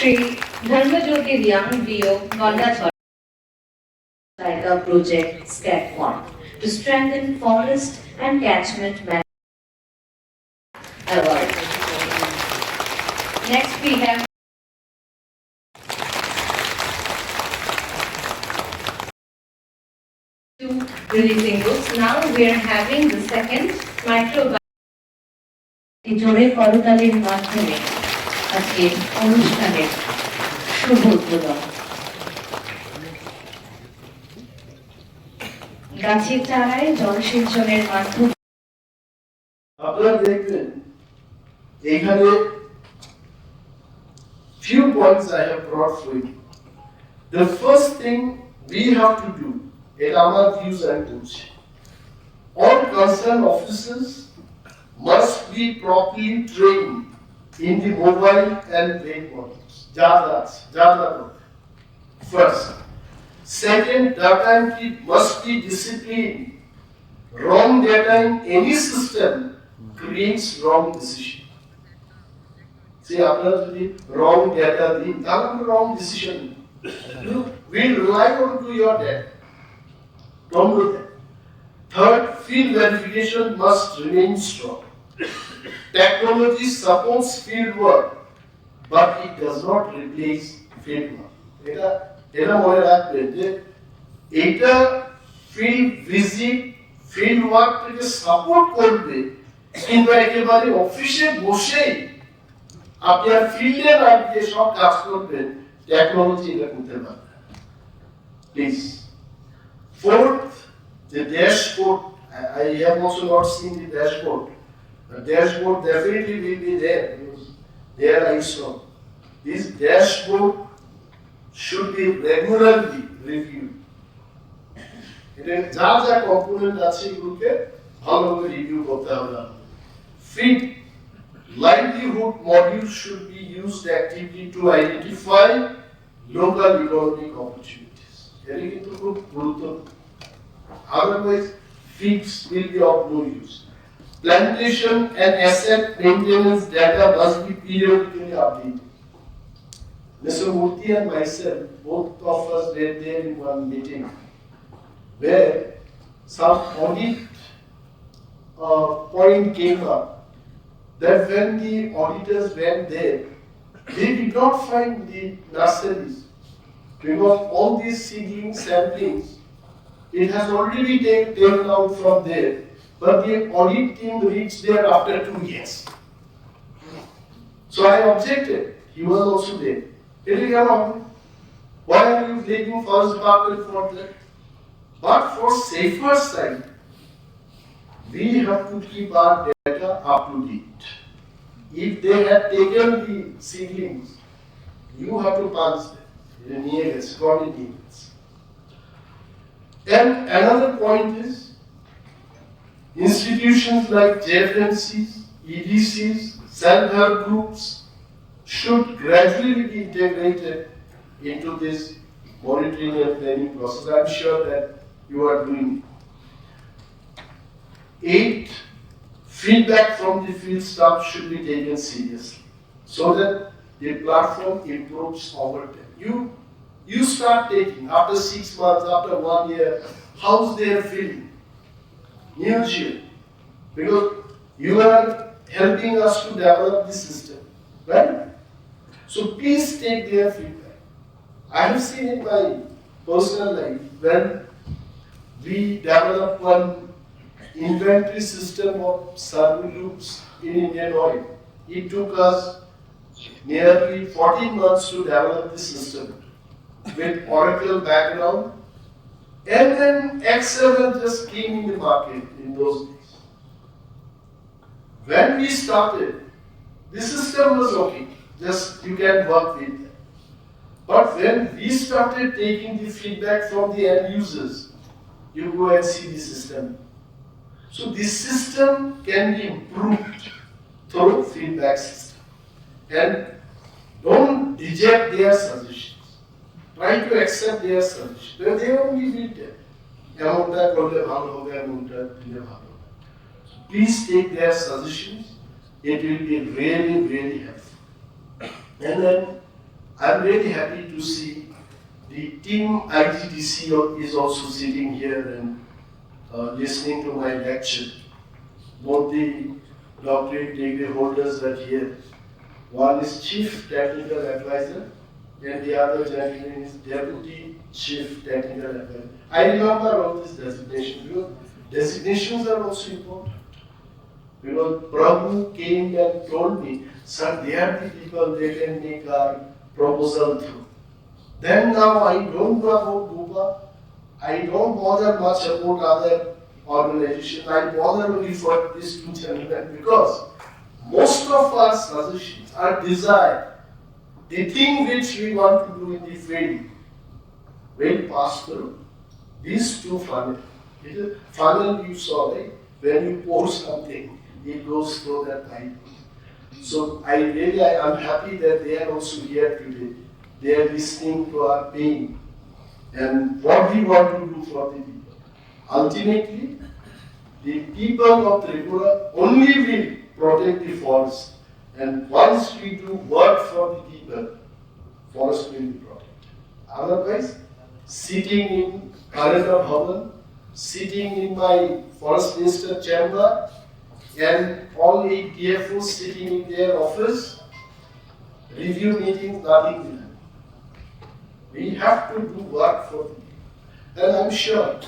Shri Dharmajyotir Young Bio Gondachora Project Step 1 to strengthen forest and catchment management award. Next we have two releasing books. Now we are having the second micro জোরে করতালির মাধ্যমে আজকে অনুষ্ঠানের শুভ উদ্বোধন। গাছের চারায় জলসিঞ্চনের মাধ্যমে আপনারা দেখবেন এখানে few points I have brought for you. The first thing we have to do, in our views and tools, all concerned officers must be properly trained in the mobile and brain models. First. Second, data entry must be disciplined. Wrong data in any system creates wrong decision. See, after the wrong data, the wrong decision. You will rely on to your data. Don't do that. Third, field verification must remain strong. Technology supports field work, but it does not replace field work. এটা মনে রাখবেন যে এটা field visit field ওয়ার্কটাকে support করবে, কিন্তু একেবারে অফিসে বসেই আপনার ফিল্ডে না গিয়ে সব কাজ করবেন, টেকনোলজি এটা করতে পারবে। Please. Fourth, the dashboard. I have also not seen the dashboard. The dashboard definitely will be there because there I saw. This dashboard should be regularly reviewed. এটা যা কম্পোনেন্ট আছে এগুলোকে ভালোভাবে রিভিউ করতে হবে। Feed livelihood module should be used actively to identify local economic opportunities. এটা কিন্তু খুব গুরুত্বপূর্ণ। Otherwise, feeds will be of no use. Plantation and asset maintenance data must be periodically updated. Mr. Montri and myself, both of us were there in one meeting where some audit point came up that when the auditors went there, they did not find the nurseries because all these seedling samplings, it has already been taken out from there, but the audit team reached there after 2 years. So I objected. He was also there. Why are you blaming Forest Department for that? But for safer side, we have to keep our data up to date. If they have taken the seedlings, you have to pass them. And another point is, institutions like JFMCs, EDCs, self-help groups should gradually be integrated into this monitoring and planning process. I'm sure that you are doing it. 8, feedback from the field staff should be taken seriously so that the platform improves over time. You start taking after 6 months, after 1 year, how's their feeling? Mutual. Because you are helping us to develop this system, right? So please take their feedback. I have seen in my personal life when we developed one inventory system of survey loops in Indian Oil. It took us nearly 14 months to develop this system with Oracle background, and then Excel just came in the market in those days. When we started, the system was okay. Just you can work with them. But when we started taking the feedback from the end users, you go and see the system. So this system can be improved through feedback system. And don't reject their suggestions. Try to accept their suggestions. They only need them. Please take their suggestions. It will be really, really helpful. And then I'm really happy to see the team IGDC is also sitting here and listening to my lecture. Both the doctorate degree holders are here. One is Chief Technical Advisor and the other gentleman is Deputy Chief Technical Advisor. I remember all these designations because designations are also important. Because Pragna came and told me, sir, they are the people they can make our proposal through. Then now I don't know about Bupa. I don't bother much about other organizations. I bother only for these two gentlemen because most of our suggestions are desired. The thing which we want to do in the field will pass through these two funnels. It is funnel you saw, right? When you pour something, it goes through that pipe. So I am happy that they are also here today. They are listening to our pain and what we want to do for the people. Ultimately, the people of Tripura only will protect the forest. And once we do work for the people, forest will be protected. Otherwise, sitting in Karata Bhavan, sitting in my forest minister chamber, and all 8 DFOs sitting in their office, review meetings, nothing will happen. We have to do work for the people. And I'm sure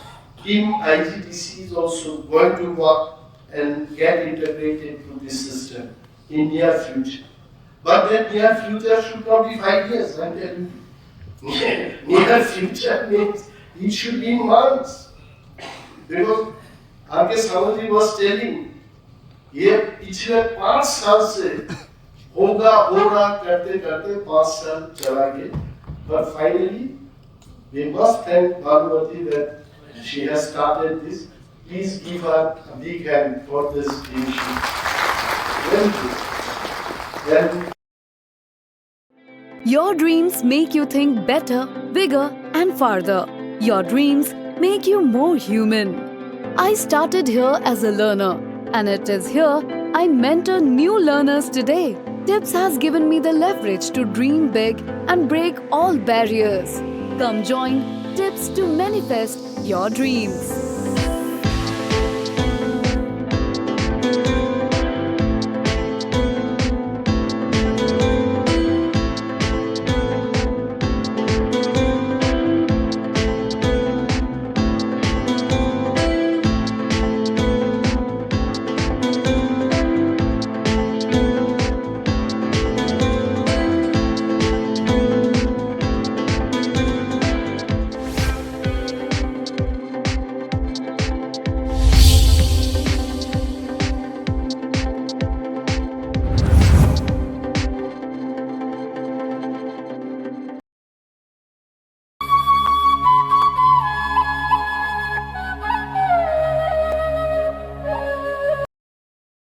Team IGDC is also going to work and get integrated to this system in near future. But that near future should not be 5 years, I'm telling you. Near future means it should be in months. Because R.K. Samaji was telling, ये पिछले 5 साल से होगा करते करते 5 साल चला गया. But finally, we must thank Bhagwati that she has started this. Please give her a big hand for this initiative. Thank you. Then Your dreams make you think better, bigger, and farther. Your dreams make you more human. I started here as a learner, and it is here I mentor new learners today. Tips has given me the leverage to dream big and break all barriers. Come join Tips to manifest your dreams.